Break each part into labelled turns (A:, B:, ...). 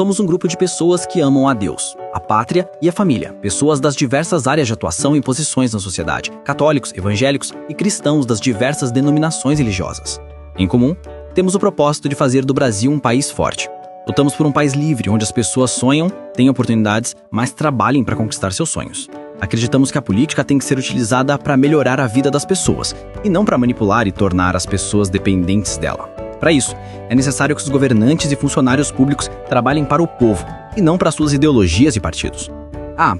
A: Somos um grupo de pessoas que amam a Deus, a pátria e a família. Pessoas das diversas áreas de atuação e posições na sociedade. Católicos, evangélicos e cristãos das diversas denominações religiosas. Em comum, temos o propósito de fazer do Brasil um país forte. Lutamos por um país livre, onde as pessoas sonham, têm oportunidades, mas trabalhem para conquistar seus sonhos. Acreditamos que a política tem que ser utilizada para melhorar a vida das pessoas, e não para manipular e tornar as pessoas dependentes dela. Para isso, é necessário que os governantes e funcionários públicos trabalhem para o povo, e não para suas ideologias e partidos.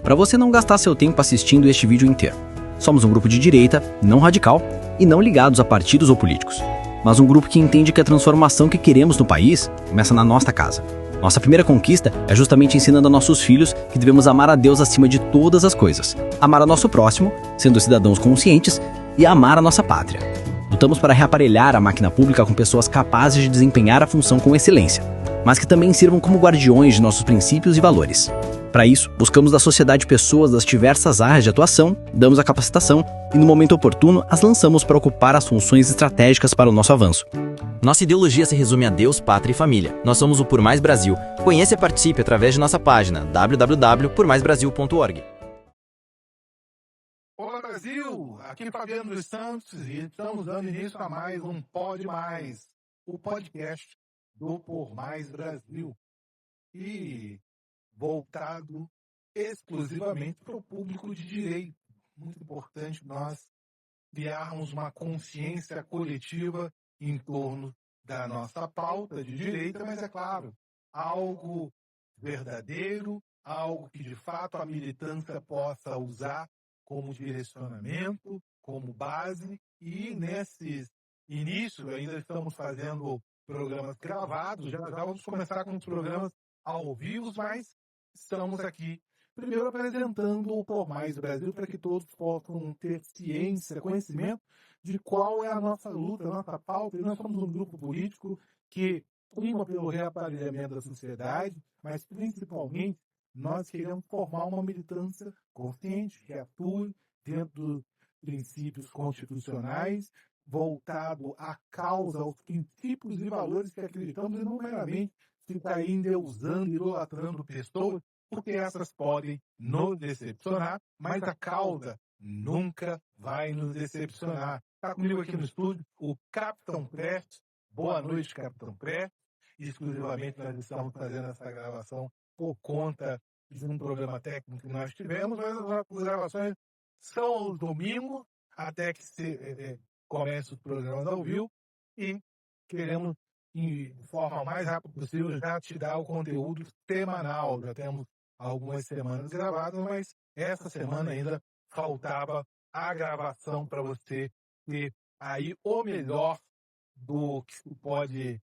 A: Para você não gastar seu tempo assistindo este vídeo inteiro. Somos um grupo de direita, não radical, e não ligados a partidos ou políticos. Mas um grupo que entende que a transformação que queremos no país começa na nossa casa. Nossa primeira conquista é justamente ensinando a nossos filhos que devemos amar a Deus acima de todas as coisas, amar ao nosso próximo, sendo cidadãos conscientes, e amar a nossa pátria. Lutamos para reaparelhar a máquina pública com pessoas capazes de desempenhar a função com excelência, mas que também sirvam como guardiões de nossos princípios e valores. Para isso, buscamos da sociedade pessoas das diversas áreas de atuação, damos a capacitação e, no momento oportuno, as lançamos para ocupar as funções estratégicas para o nosso avanço.
B: Nossa ideologia se resume a Deus, pátria e família. Nós somos o Por Mais Brasil. Conheça e participe através de nossa página www.pormaisbrasil.org.
C: Olá, Brasil! Aqui é Fabiano dos Santos e estamos dando início a mais um Pode Mais, o podcast do Por Mais Brasil. E voltado exclusivamente para o público de direito. Muito importante nós criarmos uma consciência coletiva em torno da nossa pauta de direita, mas é claro, algo verdadeiro, algo que de fato a militância possa usar como direcionamento, como base, e nesses inícios ainda estamos fazendo programas gravados, já vamos começar com os programas ao vivo, mas estamos aqui primeiro apresentando o Por Mais Brasil para que todos possam ter ciência, conhecimento de qual é a nossa luta, a nossa pauta. E nós somos um grupo político que prima pelo reaparelhamento da sociedade, mas principalmente nós queremos formar uma militância consciente, que atue dentro dos princípios constitucionais, voltado à causa, aos princípios e valores que acreditamos, e não meramente ficar endeusando, idolatrando pessoas, porque essas podem nos decepcionar, mas a causa nunca vai nos decepcionar. Está comigo aqui no estúdio o Capitão Prestes. Boa noite, Capitão Prestes. Exclusivamente nós estamos fazendo essa gravação por conta de um problema técnico que nós tivemos, mas as gravações são aos domingos, até que comece os programas ao vivo, e queremos, de forma mais rápida possível, já te dar o conteúdo semanal. Já temos algumas semanas gravadas, mas essa semana ainda faltava a gravação para você ter aí o melhor do que se pode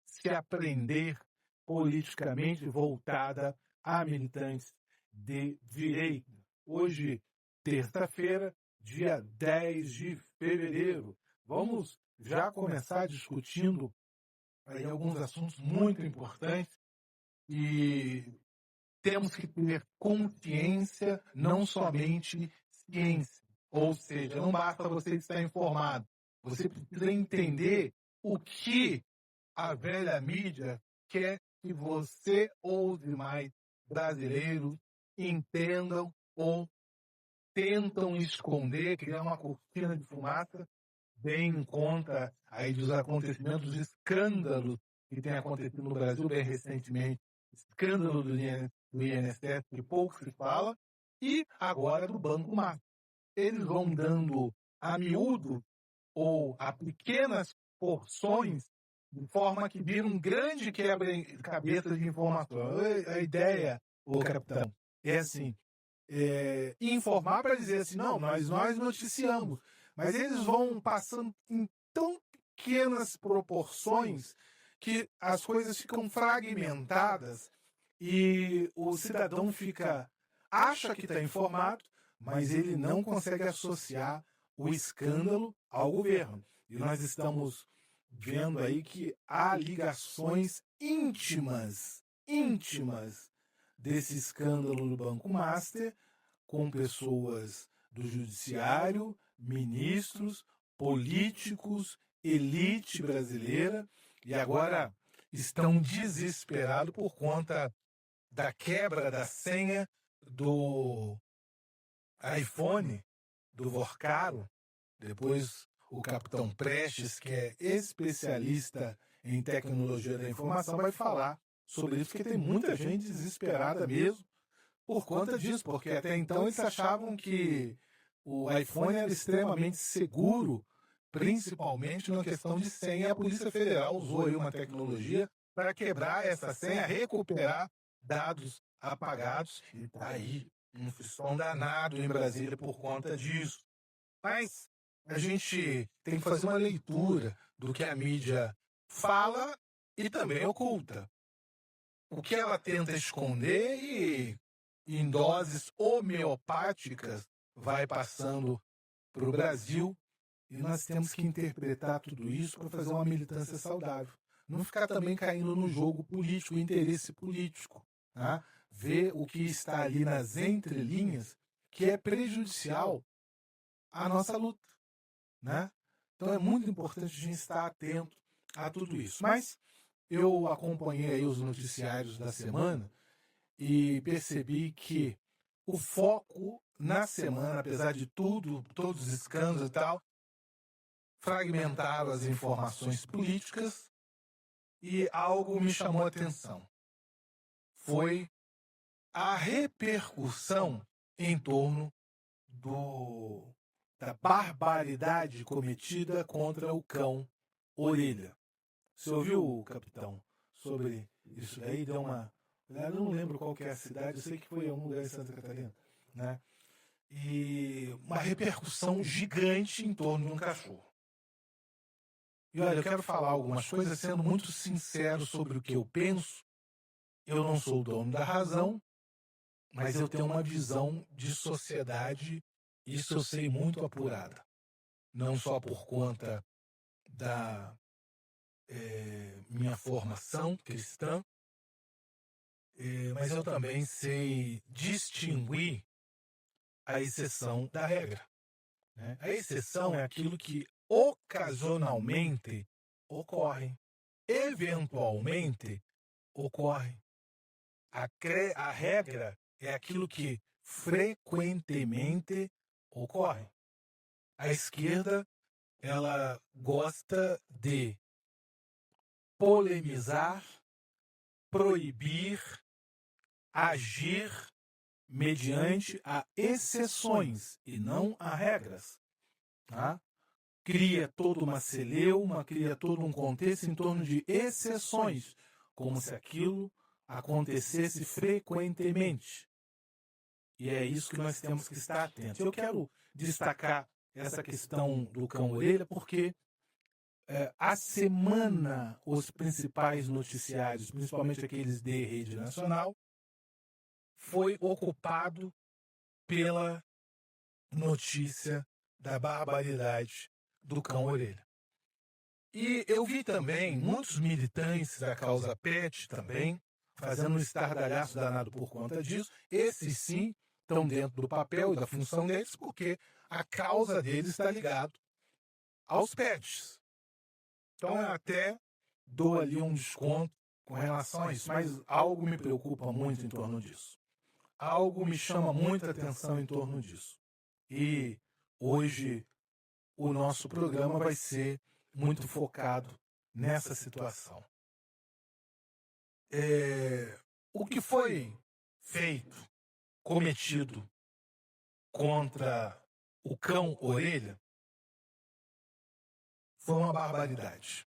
C: se aprender politicamente voltada a militantes de direita. Hoje, terça-feira, dia 10 de fevereiro. Vamos já começar discutindo aí alguns assuntos muito importantes e temos que ter consciência, não somente ciência. Ou seja, não basta você estar informado. Você precisa entender o que a velha mídia quer que você ou os demais brasileiros entendam ou tentam esconder, criar uma cortina de fumaça, bem em conta aí dos acontecimentos, dos escândalos que têm acontecido no Brasil bem recentemente, escândalo do INSS, que pouco se fala, e agora do Banco Master. Eles vão dando a miúdo ou a pequenas porções, de forma que vira um grande quebra-cabeça de informações. A ideia, ô capitão, é assim, informar para dizer assim, não, nós noticiamos, mas eles vão passando em tão pequenas proporções que as coisas ficam fragmentadas e o cidadão acha que está informado, mas ele não consegue associar o escândalo ao governo. E nós estamos vendo aí que há ligações íntimas desse escândalo do Banco Master com pessoas do judiciário, ministros, políticos, elite brasileira. E agora estão desesperados por conta da quebra da senha do iPhone, do Vorcaro. Depois o capitão Prestes, que é especialista em tecnologia da informação, vai falar sobre isso, porque tem muita gente desesperada mesmo por conta disso, porque até então eles achavam que o iPhone era extremamente seguro, principalmente na questão de senha. A Polícia Federal usou aí uma tecnologia para quebrar essa senha, recuperar dados apagados, e tá aí um frisson danado em Brasília por conta disso. Mas a gente tem que fazer uma leitura do que a mídia fala e também oculta. O que ela tenta esconder e, em doses homeopáticas, vai passando para o Brasil, e nós temos que interpretar tudo isso para fazer uma militância saudável. Não ficar também caindo no jogo político, interesse político. Tá? Ver o que está ali nas entrelinhas, que é prejudicial à nossa luta. Né? Então é muito importante a gente estar atento a tudo isso. Mas eu acompanhei aí os noticiários da semana e percebi que o foco na semana, apesar de tudo, todos os escândalos e tal, fragmentaram as informações políticas, e algo me chamou a atenção. Foi a repercussão em torno da barbaridade cometida contra o cão Orelha. Você ouviu, capitão, sobre isso daí? Deu uma... Eu não lembro qual que é a cidade, eu sei que foi em algum lugar em Santa Catarina, né? E uma repercussão gigante em torno de um cachorro. E olha, eu quero falar algumas coisas sendo muito sincero sobre o que eu penso. Eu não sou o dono da razão, mas eu tenho uma visão de sociedade, isso eu sei, muito apurada. Não só por conta da minha formação cristã, mas eu também sei distinguir a exceção da regra. Né? A exceção é aquilo que ocasionalmente ocorre, eventualmente ocorre. A regra é aquilo que frequentemente ocorre. A esquerda, ela gosta de polemizar, proibir, agir mediante a exceções e não a regras. Tá? Cria toda uma celeuma, cria todo um contexto em torno de exceções, como se aquilo acontecesse frequentemente. E é isso que nós temos que estar atentos. Eu quero destacar essa questão do cão-orelha porque a semana, os principais noticiários, principalmente aqueles de rede nacional, foi ocupado pela notícia da barbaridade do cão-orelha. E eu vi também muitos militantes da causa PET também, fazendo um estardalhaço danado por conta disso. Esses sim estão dentro do papel e da função deles, porque a causa deles está ligada aos PETs. Então eu até dou ali um desconto com relação a isso, mas algo me preocupa muito em torno disso. Algo me chama muita atenção em torno disso. E hoje o nosso programa vai ser muito focado nessa situação. O que foi feito, cometido contra o cão-orelha foi uma barbaridade.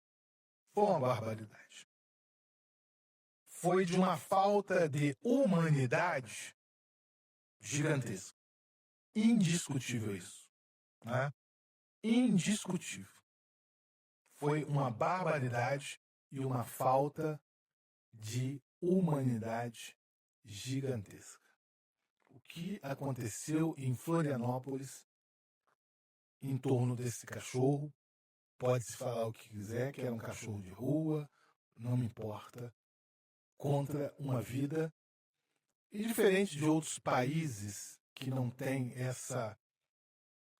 C: Foi uma barbaridade. Foi de uma falta de humanidade gigantesca. Indiscutível isso. Né? Indiscutível. Foi uma barbaridade e uma falta de humanidade gigantesca. O que aconteceu em Florianópolis em torno desse cachorro, pode-se falar o que quiser, que era um cachorro de rua, não me importa, contra uma vida. E diferente de outros países que não têm essa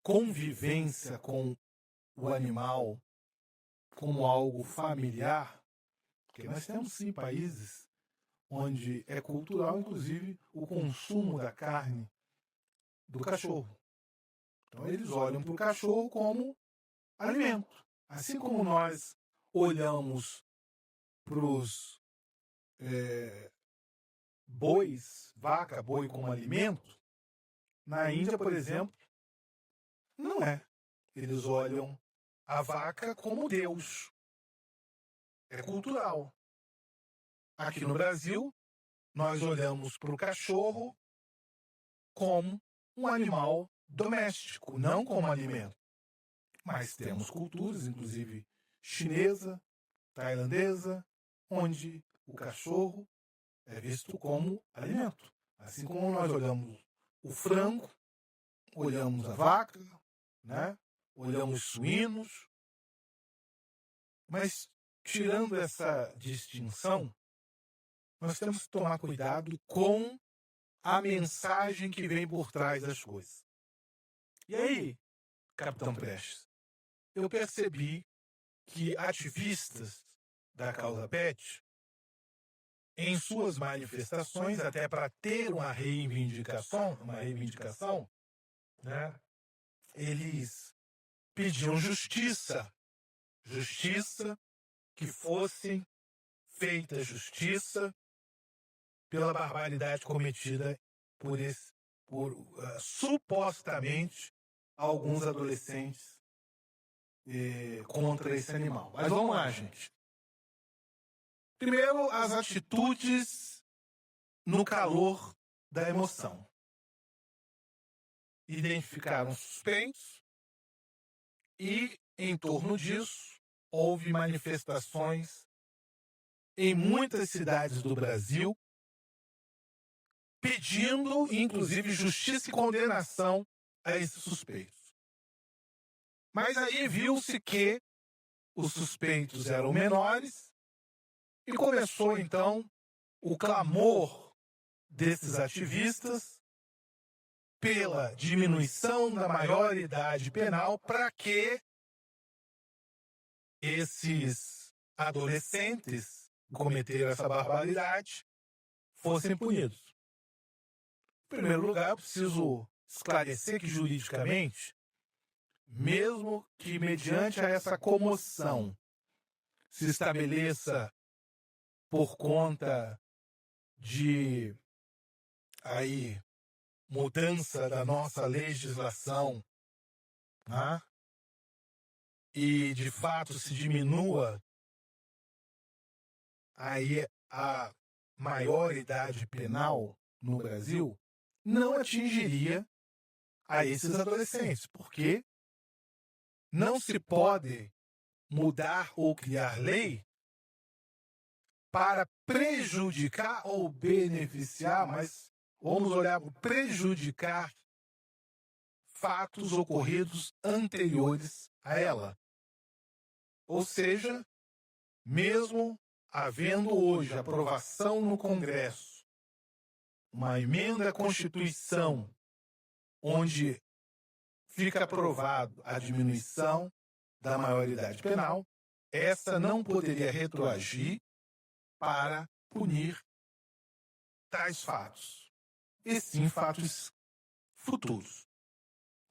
C: convivência com o animal como algo familiar, Porque nós temos sim países onde é cultural, inclusive, o consumo da carne do cachorro. Então eles olham para o cachorro como alimento. Assim como nós olhamos para os bois, vaca, boi como alimento, na Índia, por exemplo, não é. Eles olham a vaca como Deus. É cultural. Aqui no Brasil, nós olhamos para o cachorro como um animal doméstico, não como alimento. Mas temos culturas, inclusive chinesa, tailandesa, onde o cachorro é visto como alimento. Assim como nós olhamos o frango, olhamos a vaca, né? Olhamos suínos. Mas, tirando essa distinção, nós temos que tomar cuidado com a mensagem que vem por trás das coisas. E aí, Capitão Prestes, eu percebi que ativistas da causa pet, em suas manifestações, até para ter uma reivindicação, né, eles pediam justiça, que fosse feita justiça pela barbaridade cometida por supostamente alguns adolescentes contra esse animal. Mas vamos lá, gente. Primeiro, as atitudes no calor da emoção. Identificaram suspeitos e, em torno disso, houve manifestações em muitas cidades do Brasil pedindo, inclusive, justiça e condenação a esses suspeitos. Mas aí viu-se que os suspeitos eram menores e começou, então, o clamor desses ativistas pela diminuição da maioridade penal para que esses adolescentes que cometeram essa barbaridade fossem punidos. Em primeiro lugar, eu preciso esclarecer que, juridicamente, mesmo que mediante a essa comoção se estabeleça por conta de mudança da nossa legislação, né? E de fato se diminua aí a maioridade penal no Brasil, não atingiria a esses adolescentes, porque não se pode mudar ou criar lei para prejudicar ou beneficiar, mas vamos olhar para prejudicar fatos ocorridos anteriores a ela. Ou seja, mesmo havendo hoje aprovação no Congresso, uma emenda à Constituição, onde fica aprovado a diminuição da maioridade penal, essa não poderia retroagir para punir tais fatos, e sim fatos futuros.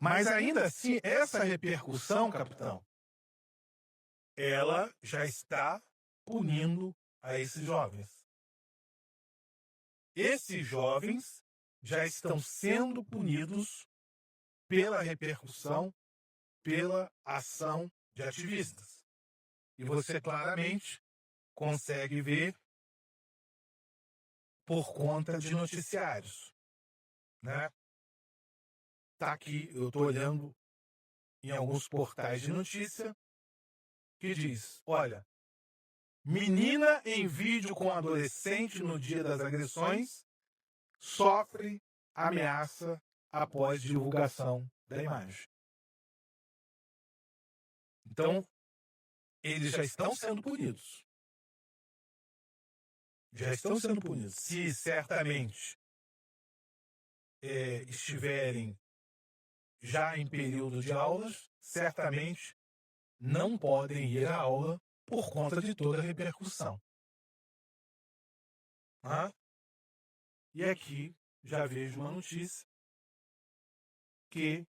C: Mas ainda assim, essa repercussão, capitão, ela já está punindo a esses jovens. Esses jovens já estão sendo punidos pela repercussão, pela ação de ativistas. E você claramente consegue ver por conta de noticiários, né? Tá aqui, eu estou olhando em alguns portais de notícia que diz, olha, menina em vídeo com adolescente no dia das agressões sofre ameaça após divulgação da imagem. Então, eles já estão sendo punidos. Já estão sendo punidos. Se certamente estiverem já em período de aulas, certamente não podem ir à aula por conta de toda a repercussão. Hã? E aqui já vejo uma notícia que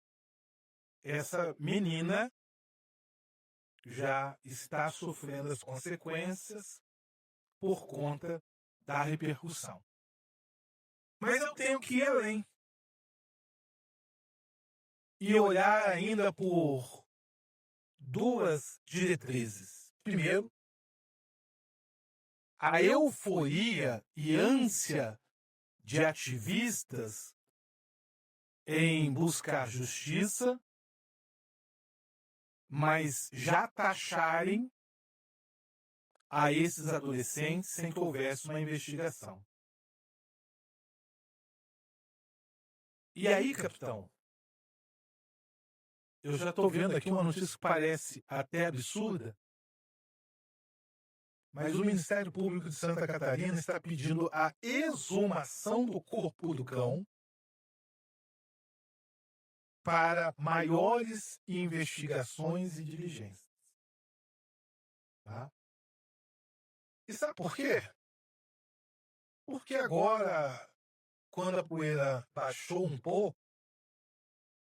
C: essa menina já está sofrendo as consequências por conta da repercussão. Mas eu tenho que ir além e olhar ainda por duas diretrizes. Primeiro, a euforia e ânsia de ativistas em buscar justiça, mas já taxarem a esses adolescentes sem que houvesse uma investigação. E aí, capitão, eu já estou vendo aqui uma notícia que parece até absurda, mas o Ministério Público de Santa Catarina está pedindo a exumação do corpo do cão para maiores investigações e diligências. Tá? E sabe por quê? Porque agora, quando a poeira baixou um pouco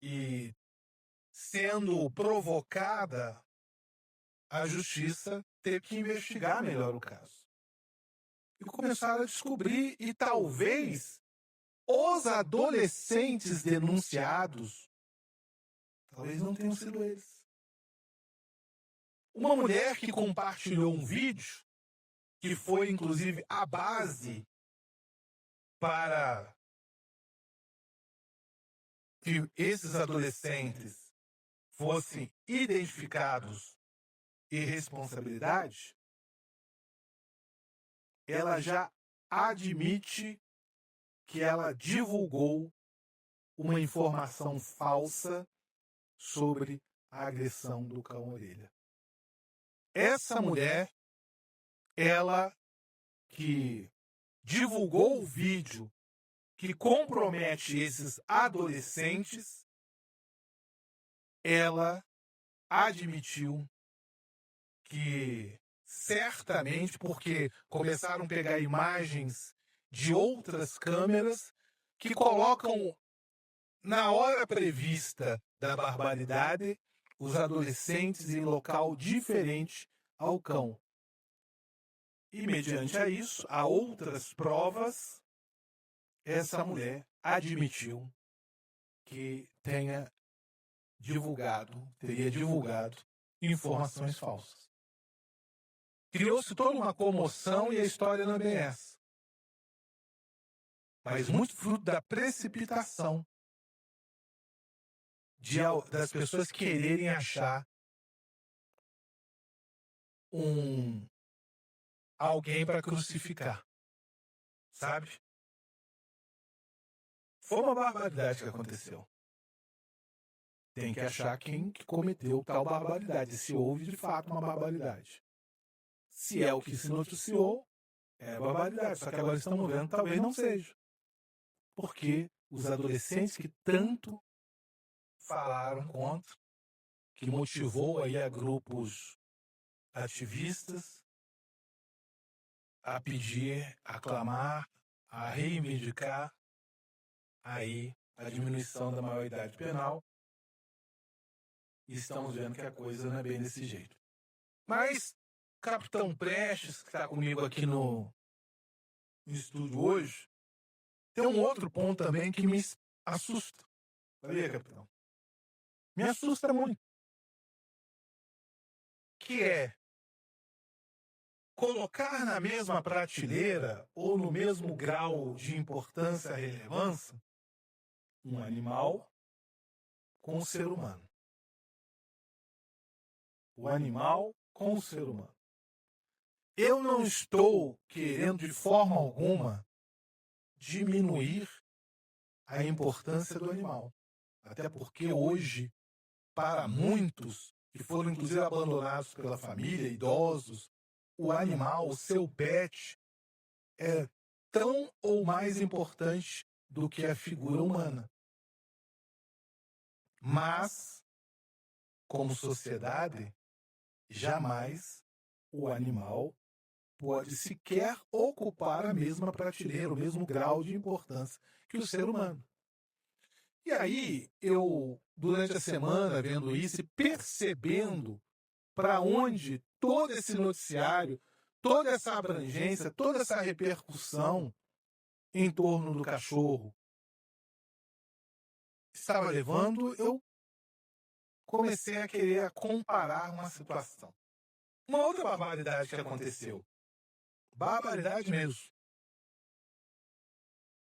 C: e sendo provocada, a justiça teve que investigar melhor o caso. E começaram a descobrir, e talvez os adolescentes denunciados, talvez não tenham sido eles. Uma mulher que compartilhou um vídeo, que foi inclusive a base para que esses adolescentes fossem identificados e responsabilidade, ela já admite que ela divulgou uma informação falsa sobre a agressão do cão-orelha. Essa mulher, ela que divulgou o vídeo que compromete esses adolescentes, ela admitiu que certamente, porque começaram a pegar imagens de outras câmeras que colocam na hora prevista da barbaridade os adolescentes em local diferente ao cão. E mediante a isso, a outras provas, essa mulher admitiu que teria divulgado informações falsas. Criou-se toda uma comoção e a história não é bem essa. Mas muito fruto da precipitação das pessoas quererem achar alguém para crucificar. Sabe? Foi uma barbaridade que aconteceu. Tem que achar quem que cometeu tal barbaridade, se houve de fato uma barbaridade. Se é o que se noticiou, é barbaridade. Só que agora estamos vendo, talvez não seja. Porque os adolescentes que tanto falaram contra, que motivou aí a grupos ativistas a pedir, a clamar, a reivindicar aí a diminuição da maioridade penal, e estamos vendo que a coisa não é bem desse jeito. Mas Capitão Prestes, que está comigo aqui no estúdio hoje, tem um outro ponto também que me assusta. Sabia, capitão? Me assusta muito. Que é colocar na mesma prateleira ou no mesmo grau de importância e relevância um animal com o ser humano. O animal com o ser humano. Eu não estou querendo de forma alguma diminuir a importância do animal. Até porque hoje, para muitos que foram inclusive abandonados pela família, idosos, o animal, o seu pet, é tão ou mais importante do que a figura humana. Mas, como sociedade, jamais o animal pode sequer ocupar a mesma prateleira, o mesmo grau de importância que o ser humano. E aí, eu, durante a semana, vendo isso e percebendo para onde todo esse noticiário, toda essa abrangência, toda essa repercussão em torno do cachorro estava levando, eu comecei a querer comparar uma situação. Uma outra barbaridade que aconteceu. Barbaridade mesmo.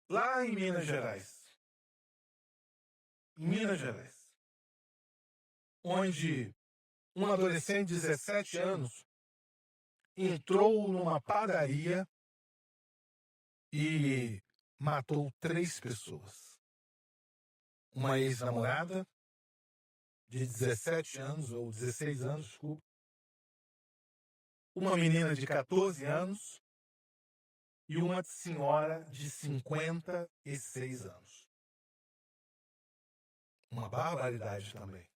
C: Lá em Minas Gerais. Em Minas Gerais. Onde um adolescente de 17 anos entrou numa padaria e matou 3 pessoas. Uma ex-namorada de 17 anos, ou 16 anos, desculpa. Uma menina de 14 anos e uma senhora de 56 anos. Uma barbaridade também.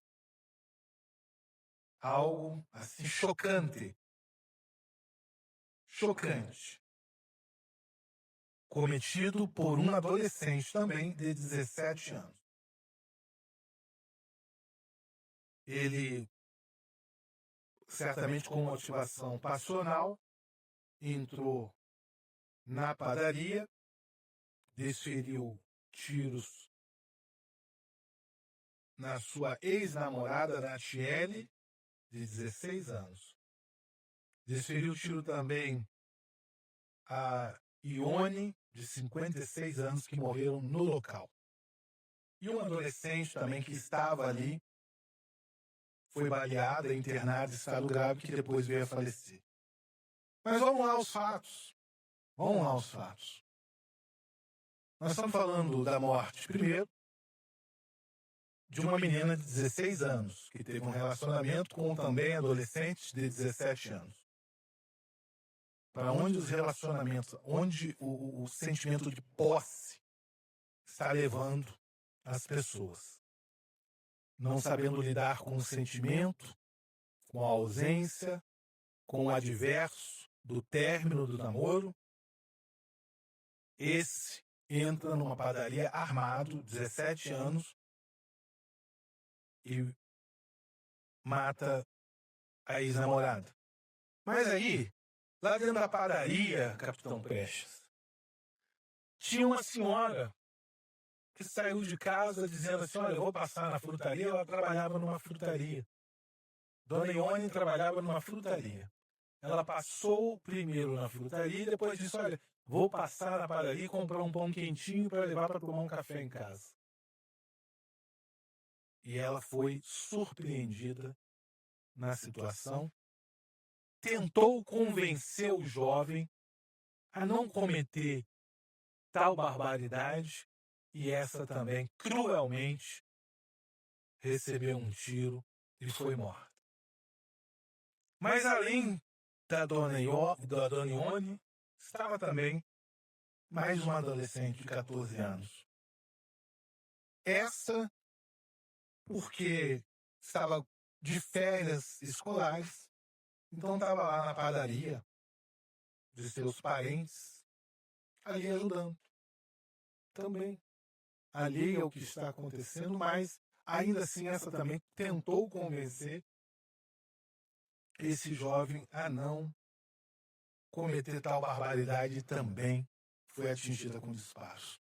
C: Algo assim chocante. Chocante. Cometido por um adolescente também de 17 anos. Ele, certamente com motivação passional, entrou na padaria, desferiu tiros na sua ex-namorada, Natiele, de 16 anos. Desferiu tiro também a Ione, de 56 anos, que morreram no local. E um adolescente também que estava ali, foi baleada, internada em estado grave, que depois veio a falecer. Mas vamos lá aos fatos. Vamos lá aos fatos. Nós estamos falando da morte, primeiro, de uma menina de 16 anos, que teve um relacionamento com também adolescentes de 17 anos. Para onde os relacionamentos, onde o sentimento de posse está levando as pessoas. Não sabendo lidar com o sentimento, com a ausência, com o adverso do término do namoro. Esse entra numa padaria armado, 17 anos, e mata a ex-namorada. Mas aí, lá dentro da padaria, Capitão Prestes, tinha uma senhora que saiu de casa dizendo assim, olha, eu vou passar na frutaria. Ela trabalhava numa frutaria. Dona Ione trabalhava numa frutaria. Ela passou primeiro na frutaria e depois disse, olha, vou passar na padaria e comprar um pão quentinho para levar para tomar um café em casa. E ela foi surpreendida na situação, tentou convencer o jovem a não cometer tal barbaridade e essa também, cruelmente, recebeu um tiro e foi morta. Mas além da Dona Ione, estava também mais uma adolescente de 14 anos. Essa porque estava de férias escolares, então estava lá na padaria de seus parentes, ali ajudando. Também alheia ao que está acontecendo, mas ainda assim essa também tentou convencer esse jovem a não cometer tal barbaridade e também foi atingida com disparos.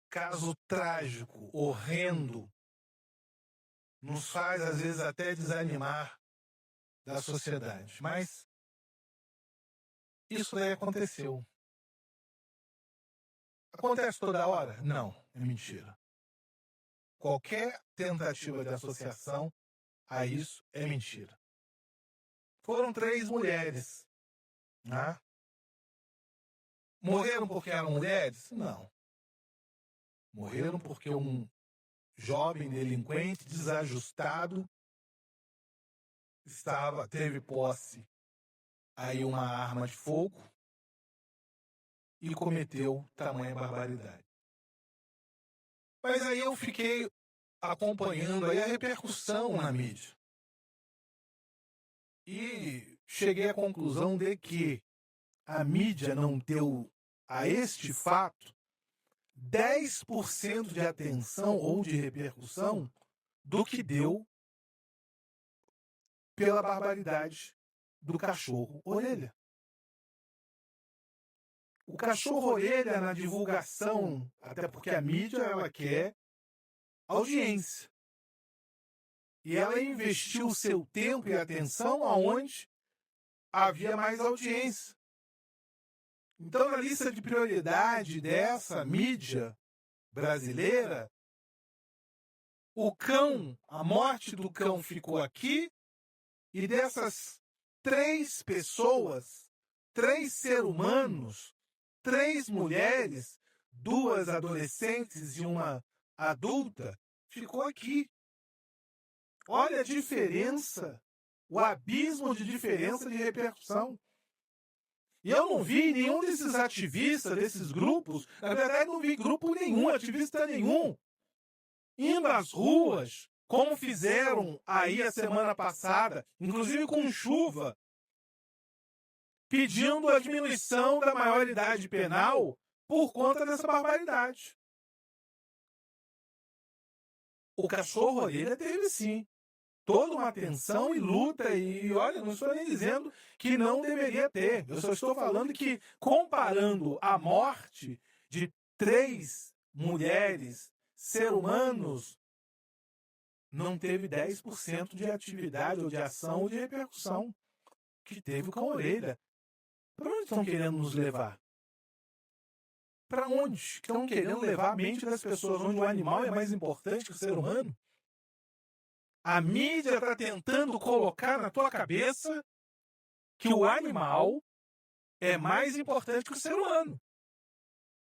C: Caso trágico, horrendo, nos faz às vezes até desanimar da sociedade. Mas isso daí aconteceu. Acontece toda hora? Não, é mentira. Qualquer tentativa de associação a isso é mentira. Foram 3 mulheres. Né? Morreram porque eram mulheres? Não. Morreram porque um jovem delinquente desajustado teve posse aí uma arma de fogo e cometeu tamanha barbaridade. Mas aí eu fiquei acompanhando aí a repercussão na mídia. E cheguei à conclusão de que a mídia não deu a este fato 10% de atenção ou de repercussão do que deu pela barbaridade do cachorro-orelha. O cachorro-orelha na divulgação, até porque a mídia ela quer audiência. E ela investiu o seu tempo e atenção aonde havia mais audiência. Então, na lista de prioridade dessa mídia brasileira, o cão, a morte do cão ficou aqui, e dessas 3 pessoas, 3 seres humanos, 3 mulheres, 2 adolescentes e uma adulta, ficou aqui. Olha a diferença, o abismo de diferença de repercussão. E eu não vi nenhum desses ativistas, desses grupos, na verdade não vi grupo nenhum, ativista nenhum, indo às ruas, como fizeram aí a semana passada, inclusive com chuva, pedindo a diminuição da maioridade penal por conta dessa barbaridade. O cachorro-orelha teve sim toda uma atenção e luta, e olha, não estou nem dizendo que não deveria ter, eu só estou falando que, comparando a morte de 3 mulheres, seres humanos, não teve 10% de atividade, ou de ação, ou de repercussão que teve com a orelha. Para onde estão querendo nos levar? Para onde estão querendo levar a mente das pessoas, onde o animal é mais importante que o ser humano? A mídia está tentando colocar na tua cabeça que o animal é mais importante que o ser humano.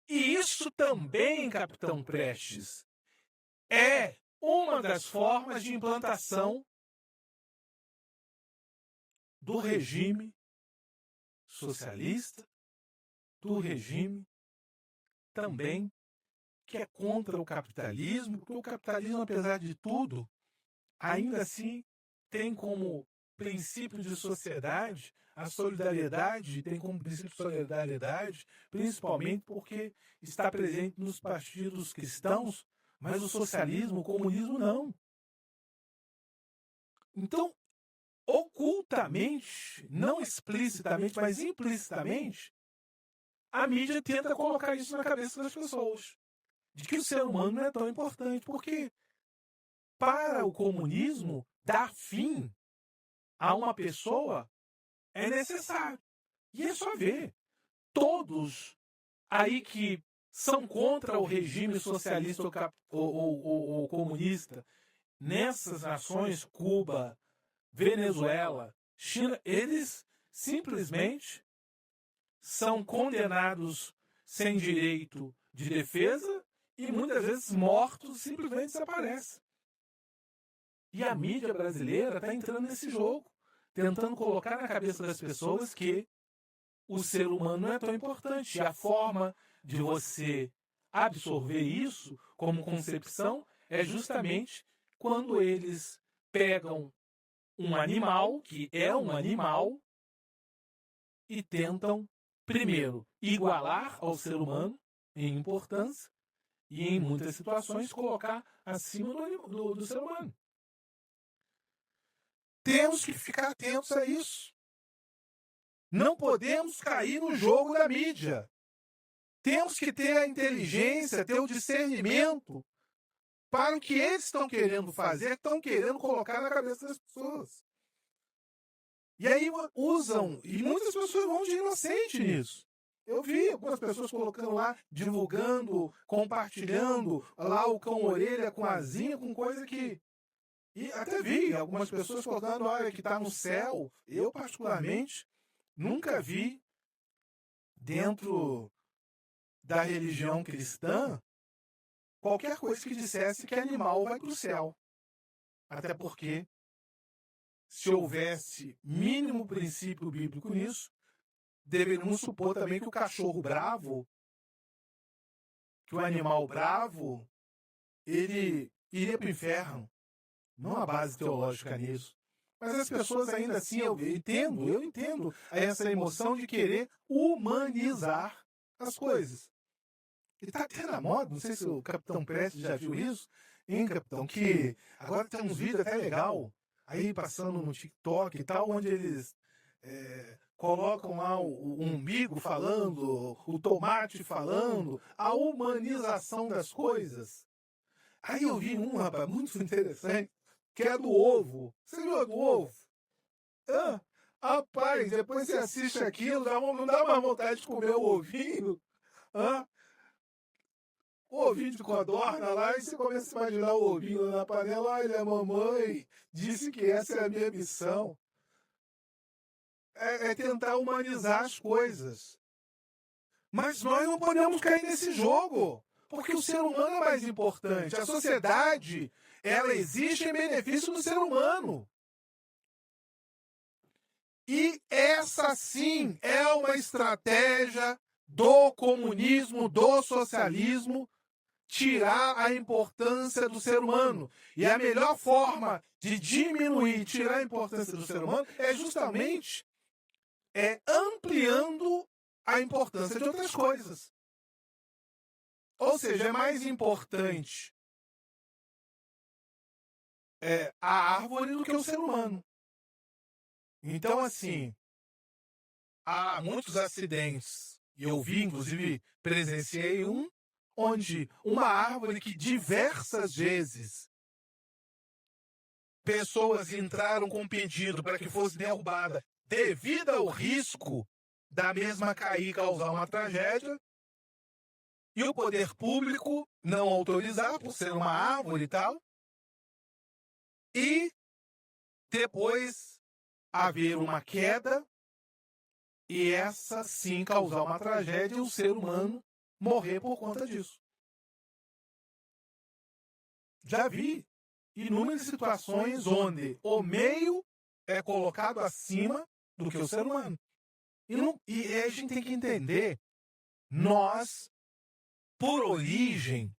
C: E isso também, Capitão Prestes, é uma das formas de implantação do regime socialista, do regime também que é contra o capitalismo, porque o capitalismo, apesar de tudo, ainda assim tem como princípio de sociedade a solidariedade, tem como princípio de solidariedade, principalmente porque está presente nos partidos cristãos, mas o socialismo, o comunismo não. Então, ocultamente, não explicitamente, mas implicitamente, a mídia tenta colocar isso na cabeça das pessoas, de que o ser humano não é tão importante, porque para o comunismo, dar fim a uma pessoa é necessário. E é só ver. Todos aí que são contra o regime socialista ou comunista, nessas nações, Cuba, Venezuela, China, eles simplesmente são condenados sem direito de defesa e muitas vezes mortos, simplesmente desaparecem. E a mídia brasileira está entrando nesse jogo, tentando colocar na cabeça das pessoas que o ser humano não é tão importante. E a forma de você absorver isso como concepção é justamente quando eles pegam um animal, que é um animal, e tentam, primeiro, igualar ao ser humano em importância e, em muitas situações, colocar acima do ser humano. Temos que ficar atentos a isso. Não podemos cair no jogo da mídia. Temos que ter a inteligência, ter o discernimento para o que eles estão querendo fazer, estão querendo colocar na cabeça das pessoas. E aí usam, e muitas pessoas vão de inocente nisso. Eu vi algumas pessoas colocando lá, divulgando, compartilhando lá o cão-orelha com asinha, com coisa que... E até vi algumas pessoas colocando, olha, que está no céu. Eu, particularmente, nunca vi dentro da religião cristã qualquer coisa que dissesse que animal vai para o céu. Até porque, se houvesse mínimo princípio bíblico nisso, deveríamos supor também que o cachorro bravo, que o animal bravo, ele iria para o inferno. Não há base teológica nisso. Mas as pessoas ainda assim, eu entendo essa emoção de querer humanizar as coisas. E tá até na moda, não sei se o Capitão Prestes já viu isso, hein, Capitão? Que agora tem uns vídeos até legal, aí passando no TikTok e tal, onde eles colocam lá o umbigo falando, o tomate falando, a humanização das coisas. Aí eu vi um, rapaz, muito interessante, que é do ovo. Você viu a do ovo? Rapaz, depois você assiste aquilo, não dá mais vontade de comer o ovinho. O ovinho de codorna lá, e você começa a imaginar o ovinho na panela. Olha, a mamãe disse que essa é a minha missão. É tentar humanizar as coisas. Mas nós não podemos cair nesse jogo, porque o ser humano é mais importante. A sociedade, ela existe em benefício do ser humano. E essa sim é uma estratégia do comunismo, do socialismo, tirar a importância do ser humano. E a melhor forma de diminuir, tirar a importância do ser humano é justamente ampliando a importância de outras coisas. Ou seja, é mais importante a árvore do que o ser humano. Então, assim, há muitos acidentes, e eu vi, inclusive, presenciei um, onde uma árvore que diversas vezes pessoas entraram com pedido para que fosse derrubada devido ao risco da mesma cair e causar uma tragédia, e o poder público não autorizar por ser uma árvore e tal, e depois haver uma queda e essa sim causar uma tragédia e o ser humano morrer por conta disso. Já vi inúmeras situações onde o meio é colocado acima do que o ser humano. E a gente tem que entender, nós, por origem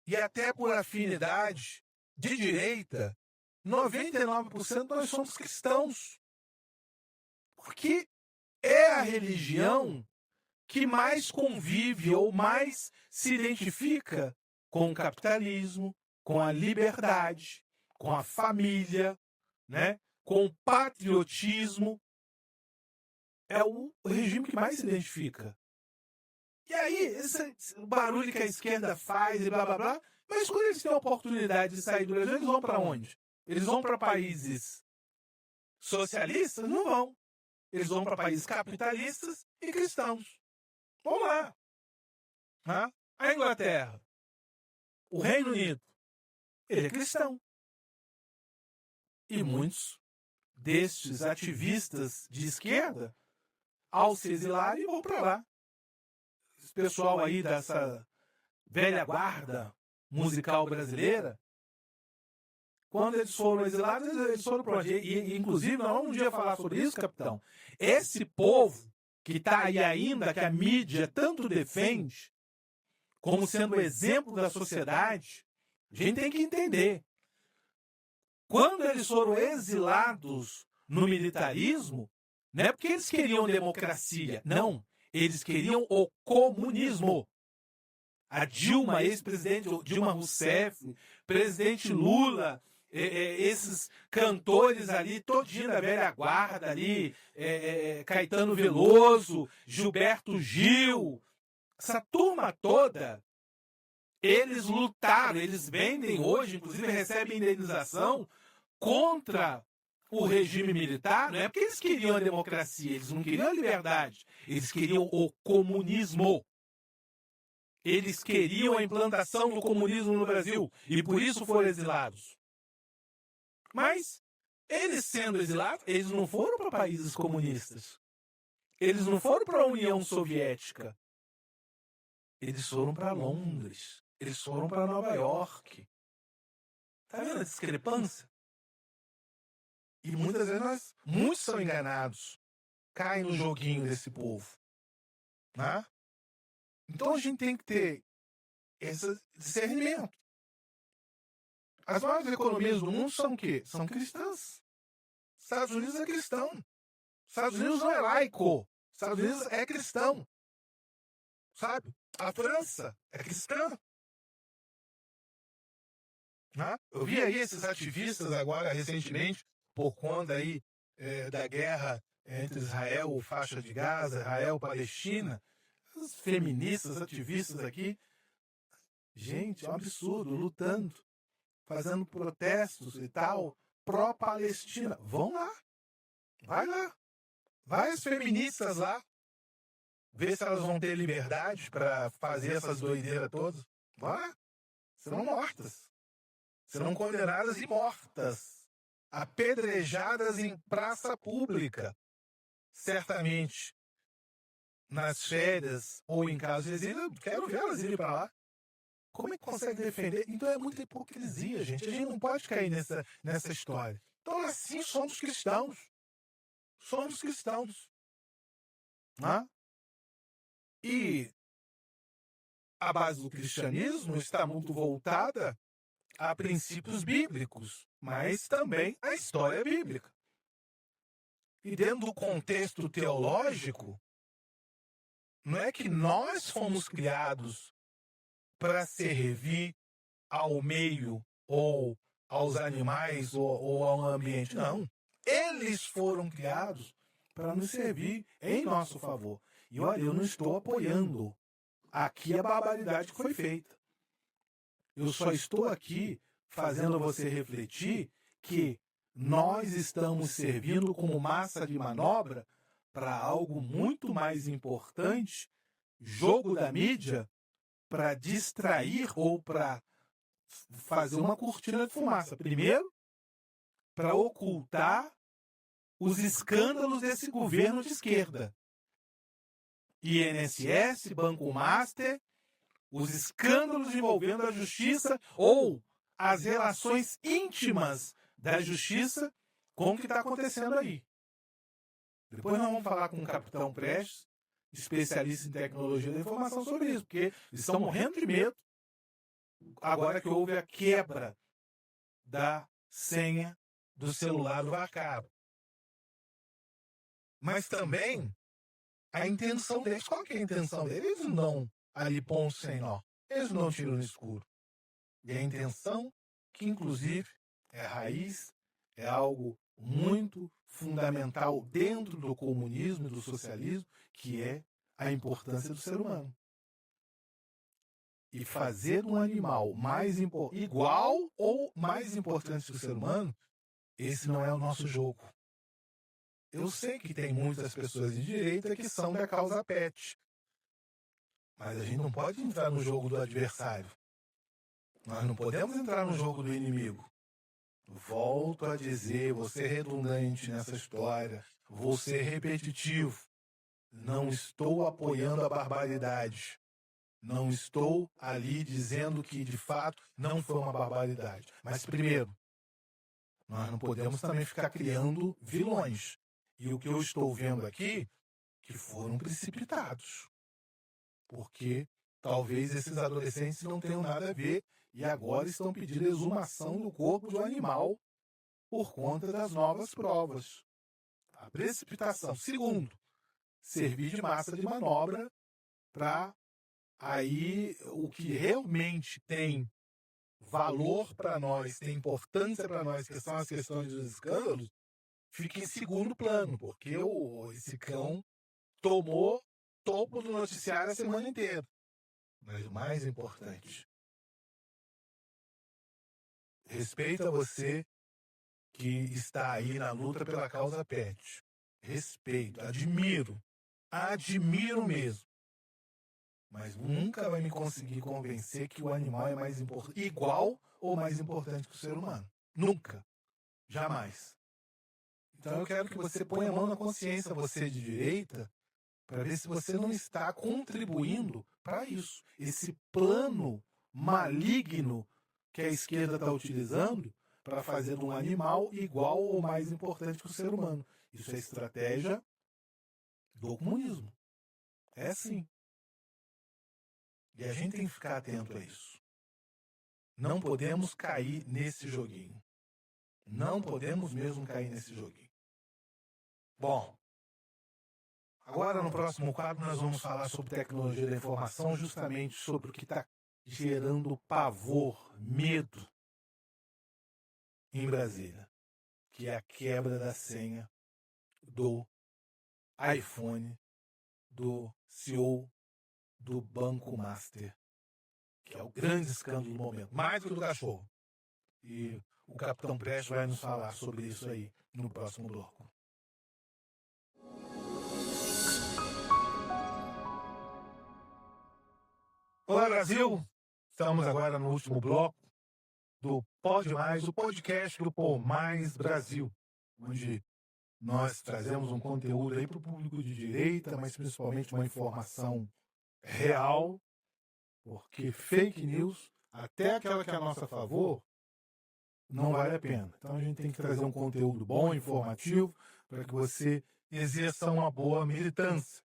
C: e até por afinidade de direita, 99% nós somos cristãos. Porque é a religião que mais convive ou mais se identifica com o capitalismo, com a liberdade, com a família, né? Com o patriotismo. É o regime que mais se identifica. E aí, esse barulho que a esquerda faz e blá blá blá, mas quando eles têm a oportunidade de sair do Brasil, eles vão para onde? Eles vão para países socialistas? Não vão. Eles vão para países capitalistas e cristãos. Vamos lá. A Inglaterra, o Reino Unido, ele é cristão. E muitos destes ativistas de esquerda, ao se exilarem, vão para lá. Esse pessoal aí dessa velha guarda musical brasileira, quando eles foram exilados, eles foram para onde? E, inclusive, nós vamos um dia falar sobre isso, capitão. Esse povo que está aí ainda, que a mídia tanto defende, como sendo o exemplo da sociedade, a gente tem que entender. Quando eles foram exilados no militarismo, não é porque eles queriam democracia, não. Eles queriam o comunismo. A Dilma, ex-presidente Dilma Rousseff, presidente Lula, esses cantores ali, todinho da velha guarda ali, Caetano Veloso, Gilberto Gil, essa turma toda, eles lutaram, eles vendem hoje, inclusive recebem indenização contra o regime militar, não é porque eles queriam a democracia, eles não queriam a liberdade, eles queriam o comunismo. Eles queriam a implantação do comunismo no Brasil e por isso foram exilados. Mas, eles sendo exilados, eles não foram para países comunistas. Eles não foram para a União Soviética. Eles foram para Londres. Eles foram para Nova York. Tá vendo a discrepância? E muitas vezes muitos são enganados. Caem no joguinho desse povo. Né? Então a gente tem que ter esse discernimento. As maiores economias do mundo são o quê? São cristãs. Estados Unidos é cristão. Estados Unidos não é laico. Estados Unidos é cristão. Sabe? A França é cristã. Né? Eu vi aí esses ativistas agora, recentemente, por conta aí da guerra entre Israel, faixa de Gaza, Israel, Palestina, os feministas, ativistas aqui, gente, é um absurdo, lutando, fazendo protestos e tal, pró-Palestina. Vão lá, vai lá, vai as feministas lá, ver se elas vão ter liberdade para fazer essas doideiras todas. Vai, serão mortas, serão condenadas e mortas, apedrejadas em praça pública, certamente nas férias ou em caso de exílio. Quero ver elas irem para lá. Como é que consegue defender? Então é muita hipocrisia, gente. A gente não pode cair nessa história. Então, assim, somos cristãos. Somos cristãos. Né? E a base do cristianismo está muito voltada a princípios bíblicos, mas também a história bíblica. E dentro do contexto teológico, não é que nós fomos criados para servir ao meio ou aos animais ou ao ambiente. Não. Eles foram criados para nos servir em nosso favor. E olha, eu não estou apoiando aqui a barbaridade que foi feita. Eu só estou aqui fazendo você refletir que nós estamos servindo como massa de manobra para algo muito mais importante, jogo da mídia, para distrair ou para fazer uma cortina de fumaça. Primeiro, para ocultar os escândalos desse governo de esquerda. INSS, Banco Master, os escândalos envolvendo a justiça ou as relações íntimas da justiça com o que está acontecendo aí. Depois nós vamos falar com o capitão Prestes, especialista em tecnologia da informação, sobre isso, porque eles estão morrendo de medo agora que houve a quebra da senha do celular do Vacaro. Mas também a intenção deles, qual que é a intenção deles? Eles não ali ponto sem nó, eles não tiram no escuro. E a intenção, que inclusive é raiz, é algo muito fundamental dentro do comunismo e do socialismo, que é a importância do ser humano. E fazer um animal igual ou mais importante que o ser humano, esse não é o nosso jogo. Eu sei que tem muitas pessoas de direita que são da causa pet, mas a gente não pode entrar no jogo do adversário. Nós não podemos entrar no jogo do inimigo. Volto a dizer, vou ser redundante nessa história, vou ser repetitivo. Não estou apoiando a barbaridade. Não estou ali dizendo que, de fato, não foi uma barbaridade. Mas, primeiro, nós não podemos também ficar criando vilões. E o que eu estou vendo aqui, que foram precipitados. Porque talvez esses adolescentes não tenham nada a ver e agora estão pedindo exumação do corpo do animal por conta das novas provas. A precipitação. Segundo, servir de massa de manobra para aí o que realmente tem valor para nós, tem importância para nós, que são as questões dos escândalos, fica em segundo plano, porque esse cão tomou topo do noticiário a semana inteira. Mas o mais importante, respeito a você que está aí na luta pela causa pet. Respeito, admiro mesmo. Mas nunca vai me conseguir convencer que o animal é mais importante, igual ou mais importante que o ser humano. Nunca. Jamais. Então eu quero que você ponha a mão na consciência, você de direita, para ver se você não está contribuindo para isso. Esse plano maligno que a esquerda está utilizando para fazer de um animal igual ou mais importante que o ser humano. Isso é estratégia do comunismo. É assim. E a gente tem que ficar atento a isso. Não podemos cair nesse joguinho. Não podemos mesmo cair nesse joguinho. Bom, agora no próximo quadro nós vamos falar sobre tecnologia da informação, justamente sobre o que está gerando pavor, medo em Brasília, que é a quebra da senha do iPhone do CEO do Banco Master, que é o grande escândalo do momento, mais do que do cachorro. E o Capitão Prestes vai nos falar sobre isso aí no próximo bloco. Olá, Brasil! Estamos agora no último bloco do Pode Mais, o podcast do Por Mais Brasil, onde nós trazemos um conteúdo aí para o público de direita, mas principalmente uma informação real, porque fake news, até aquela que é a nosso favor, não vale a pena. Então a gente tem que trazer um conteúdo bom, informativo, para que você exerça uma boa militância.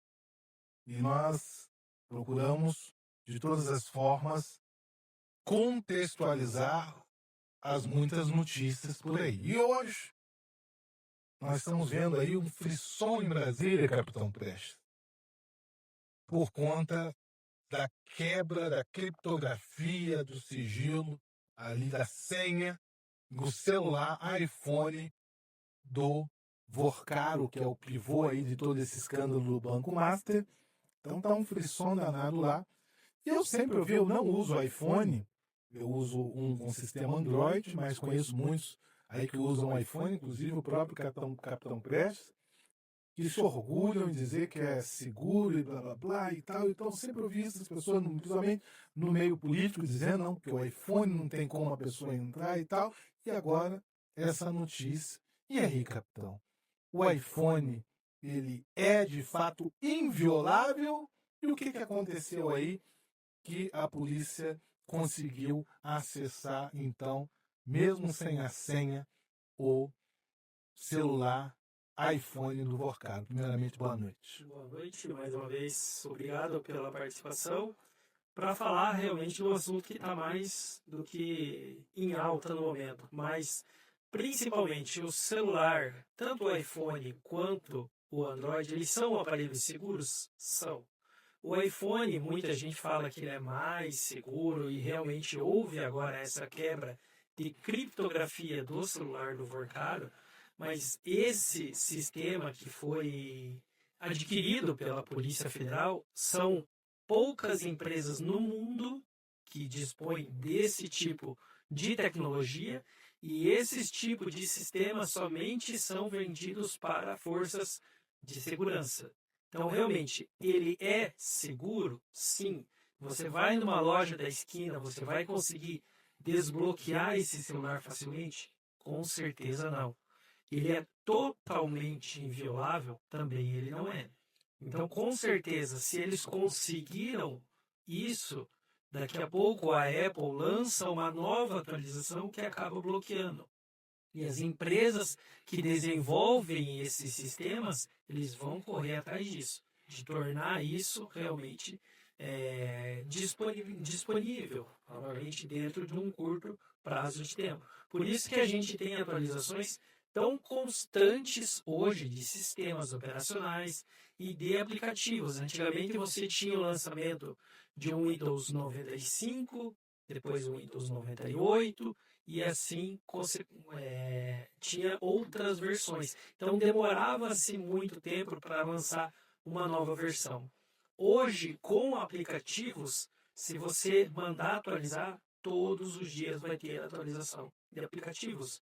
C: E nós procuramos, de todas as formas, contextualizar as muitas notícias por aí. E hoje, nós estamos vendo aí um frisson em Brasília, Capitão Prestes, por conta da quebra da criptografia, do sigilo, ali da senha, do celular iPhone do Vorcaro, que é o pivô aí de todo esse escândalo do Banco Master. Então tá um frisson danado lá. E eu sempre ouvi, eu não uso iPhone, eu uso um sistema Android, mas conheço muitos aí que usam iPhone, inclusive o próprio Capitão Prestes, que se orgulham em dizer que é seguro e blá blá blá e tal. Então sempre ouvi essas pessoas, principalmente no meio político, dizendo não, que o iPhone não tem como a pessoa entrar e tal. E agora essa notícia. E aí, capitão? O iPhone, ele é de fato inviolável? E o que aconteceu aí que a polícia conseguiu acessar, então, mesmo sem a senha, o celular iPhone do Vorcaro? Primeiramente, boa noite.
D: Boa noite, mais uma vez, obrigado pela participação, para falar realmente de um assunto que está mais do que em alta no momento, mas principalmente o celular, tanto o iPhone quanto o Android, eles são aparelhos seguros? São. O iPhone, muita gente fala que ele é mais seguro e realmente houve agora essa quebra de criptografia do celular do Vorcaro, mas esse sistema que foi adquirido pela Polícia Federal, são poucas empresas no mundo que dispõem desse tipo de tecnologia, e esses tipos de sistemas somente são vendidos para forças de segurança. Então, realmente, ele é seguro? Sim. Você vai numa loja da esquina, você vai conseguir desbloquear esse celular facilmente? Com certeza não. Ele é totalmente inviolável? Também ele não é. Então, com certeza, se eles conseguiram isso, daqui a pouco a Apple lança uma nova atualização que acaba bloqueando. E as empresas que desenvolvem esses sistemas, eles vão correr atrás disso, de tornar isso realmente disponível, provavelmente dentro de um curto prazo de tempo. Por isso que a gente tem atualizações tão constantes hoje de sistemas operacionais e de aplicativos. Antigamente você tinha o lançamento de um Windows 95, depois o Windows 98, e assim tinha outras versões. Então demorava-se muito tempo para lançar uma nova versão. Hoje, com aplicativos, se você mandar atualizar, todos os dias vai ter atualização de aplicativos.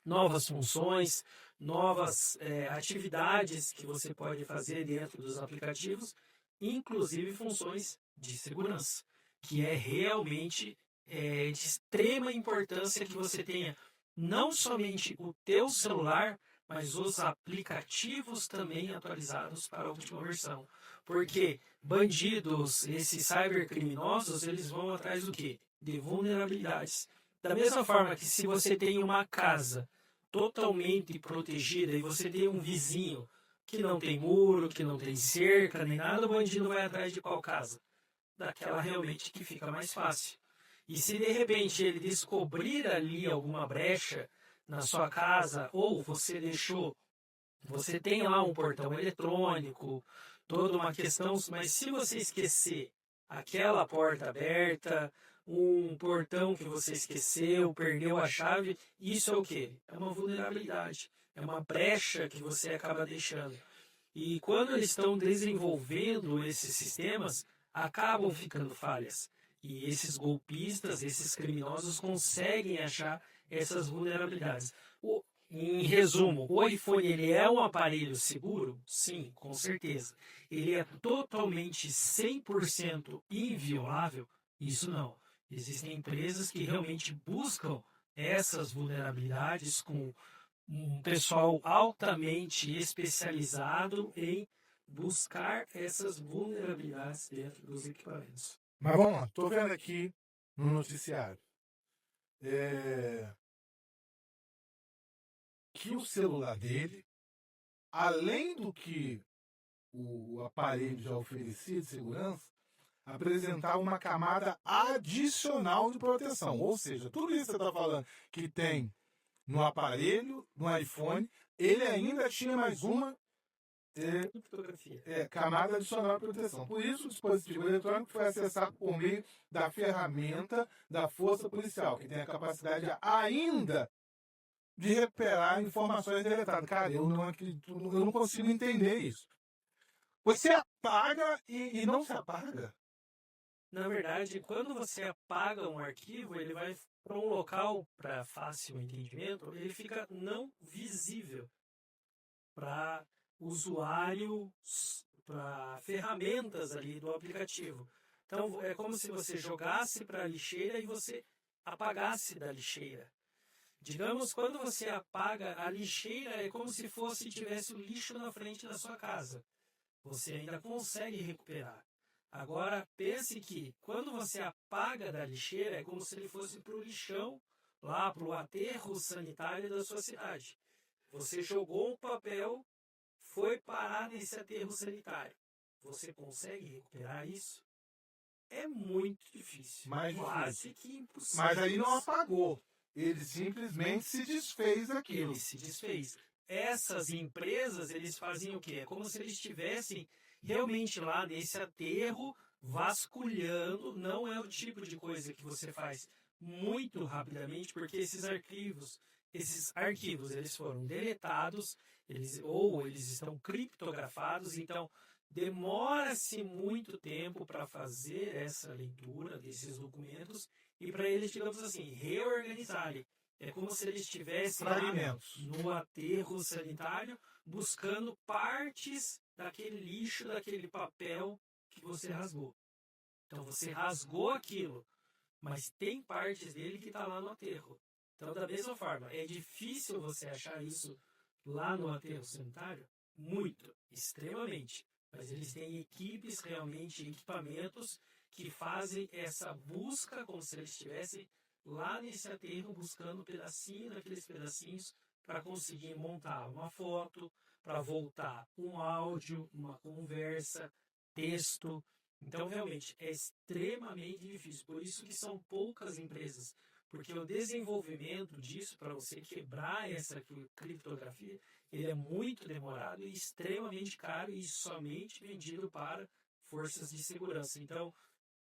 D: Novas funções, novas atividades que você pode fazer dentro dos aplicativos, inclusive funções de segurança, que é realmente de extrema importância que você tenha não somente o teu celular, mas os aplicativos também atualizados para a última versão. Porque bandidos, esses cybercriminosos, eles vão atrás do quê? De vulnerabilidades. Da mesma forma que se você tem uma casa totalmente protegida e você tem um vizinho que não tem muro, que não tem cerca, nem nada, o bandido vai atrás de qual casa? Daquela realmente que fica mais fácil. E se de repente ele descobrir ali alguma brecha na sua casa, ou você deixou Você tem lá um portão eletrônico, toda uma questão, mas se você esquecer aquela porta aberta, um portão que você esqueceu, perdeu a chave, isso é o quê? É uma vulnerabilidade, é uma brecha que você acaba deixando. E quando eles estão desenvolvendo esses sistemas, acabam ficando falhas. E esses golpistas, esses criminosos conseguem achar essas vulnerabilidades. Em resumo, o iPhone ele é um aparelho seguro? Sim, com certeza. Ele é totalmente 100% inviolável? Isso não. Existem empresas que realmente buscam essas vulnerabilidades com um pessoal altamente especializado em buscar essas vulnerabilidades dentro dos equipamentos.
C: Mas vamos lá, tô vendo aqui no noticiário que o celular dele, além do que o aparelho já oferecia de segurança, apresentava uma camada adicional de proteção. Ou seja, tudo isso que você está falando que tem no aparelho, no iPhone, ele ainda tinha mais uma camada adicional de proteção. Por isso, o dispositivo eletrônico foi acessado por meio da ferramenta da Força Policial, que tem a capacidade ainda de recuperar informações deletadas. Cara, eu não acredito, eu não consigo entender isso. Você apaga e não se apaga?
D: Na verdade, quando você apaga um arquivo, ele vai para um local para fácil entendimento, ele fica não visível para usuários, para ferramentas ali do aplicativo. Então, é como se você jogasse para a lixeira e você apagasse da lixeira. Digamos, quando você apaga a lixeira, é como se fosse tivesse o lixo na frente da sua casa. Você ainda consegue recuperar. Agora, pense que quando você apaga da lixeira, é como se ele fosse para o lixão, lá para o aterro sanitário da sua cidade. Você jogou um papel, foi parar nesse aterro sanitário. Você consegue recuperar isso? É muito difícil. Quase que impossível.
C: Mas aí não apagou. Ele simplesmente se desfez daquilo.
D: Ele se desfez. Essas empresas, eles faziam o quê? É como se eles estivessem realmente lá nesse aterro, vasculhando. Não é o tipo de coisa que você faz muito rapidamente, porque esses arquivos eles foram deletados, eles estão criptografados, então demora-se muito tempo para fazer essa leitura desses documentos e para eles, digamos assim, reorganizarem. É como se eles estivessem lá no aterro sanitário buscando partes daquele lixo, daquele papel que você rasgou. Então você rasgou aquilo, mas tem partes dele que está lá no aterro. Então, da mesma forma, é difícil você achar isso lá no aterro sanitário? Muito, extremamente. Mas eles têm equipes, realmente, equipamentos que fazem essa busca como se eles estivessem lá nesse aterro buscando pedacinho daqueles pedacinhos para conseguir montar uma foto, para voltar um áudio, uma conversa, texto. Então, realmente, é extremamente difícil. Por isso que são poucas empresas. Porque o desenvolvimento disso, para você quebrar essa criptografia, ele é muito demorado e extremamente caro e somente vendido para forças de segurança. Então,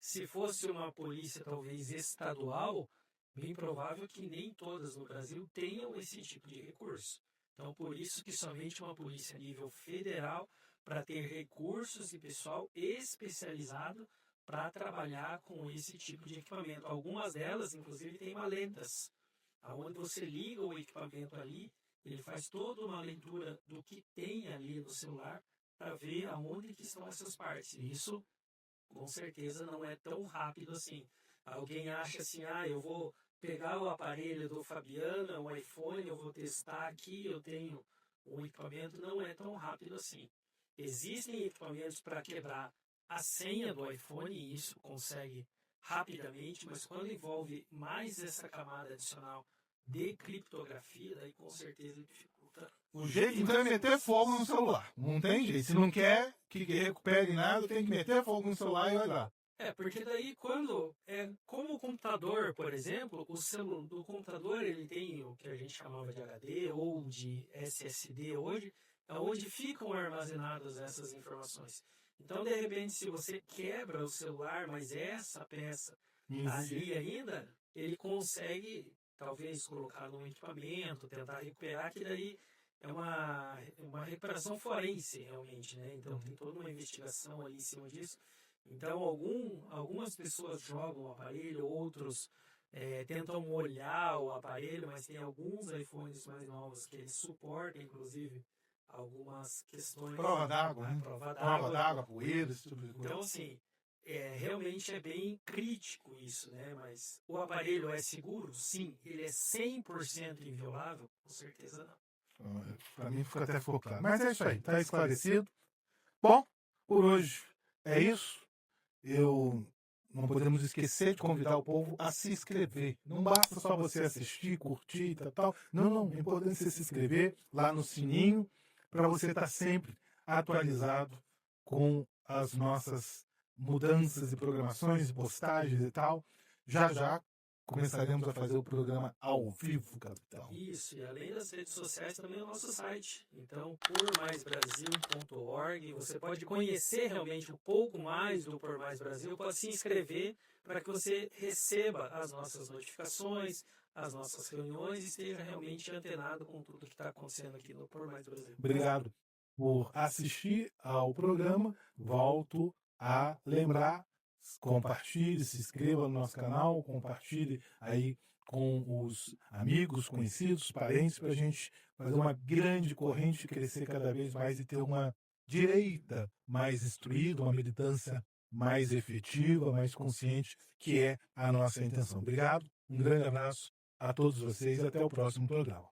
D: se fosse uma polícia talvez estadual, bem provável que nem todas no Brasil tenham esse tipo de recurso. Então, por isso que somente uma polícia a nível federal, para ter recursos e pessoal especializado para trabalhar com esse tipo de equipamento. Algumas delas, inclusive, têm maletas, onde você liga o equipamento ali, ele faz toda uma leitura do que tem ali no celular para ver aonde que estão essas partes. Isso, com certeza, não é tão rápido assim. Alguém acha assim, eu vou pegar o aparelho do Fabiano, o iPhone, eu vou testar aqui, eu tenho um equipamento. Não é tão rápido assim. Existem equipamentos para quebrar a senha do iPhone e isso consegue rapidamente, mas quando envolve mais essa camada adicional de criptografia, daí com certeza dificulta.
C: O jeito então é meter fogo no celular. Não tem jeito. Se não quer que recupere nada, tem que meter fogo no celular e olhar.
D: Porque daí como o computador, por exemplo, o computador ele tem o que a gente chamava de HD ou de SSD hoje, onde ficam armazenadas essas informações. Então, de repente, se você quebra o celular, mas essa peça ali ainda, ele consegue, talvez, colocar num equipamento, tentar recuperar, que daí é uma recuperação forense, realmente, né? Então, tem toda uma investigação ali em cima disso. Então, algumas pessoas jogam o aparelho, outros tentam molhar o aparelho, mas tem alguns iPhones mais novos que eles suportam, inclusive, algumas questões...
C: Prova d'água, né?
D: Prova
C: Prova
D: d'água.
C: d'água, poeira, esse tipo de coisa.
D: Então, assim, realmente é bem crítico isso, né? Mas o aparelho é seguro? Sim. Ele é 100% inviolável? Com certeza não.
C: Para mim ficou claro. Mas é isso aí, tá esclarecido. Bom, por hoje é isso. Não podemos esquecer de convidar o povo a se inscrever. Não basta só você assistir, curtir e tal. Não. É importante você se inscrever lá no sininho para você estar sempre atualizado com as nossas mudanças e programações e postagens e tal. Já começaremos a fazer o programa ao vivo, capitão.
D: Isso, e além das redes sociais, também o nosso site. Então, pormaisbrasil.org, você pode conhecer realmente um pouco mais do Por Mais Brasil, pode se inscrever para que você receba as nossas notificações, as nossas reuniões e esteja realmente antenado com tudo que está acontecendo aqui no Por Mais Brasil.
C: Obrigado por assistir ao programa. Volto a lembrar, compartilhe, se inscreva no nosso canal, compartilhe aí com os amigos, conhecidos, parentes, para a gente fazer uma grande corrente, crescer cada vez mais e ter uma direita mais instruída, uma militância mais efetiva, mais consciente, que é a nossa intenção. Obrigado, um grande abraço a todos vocês e até o próximo programa.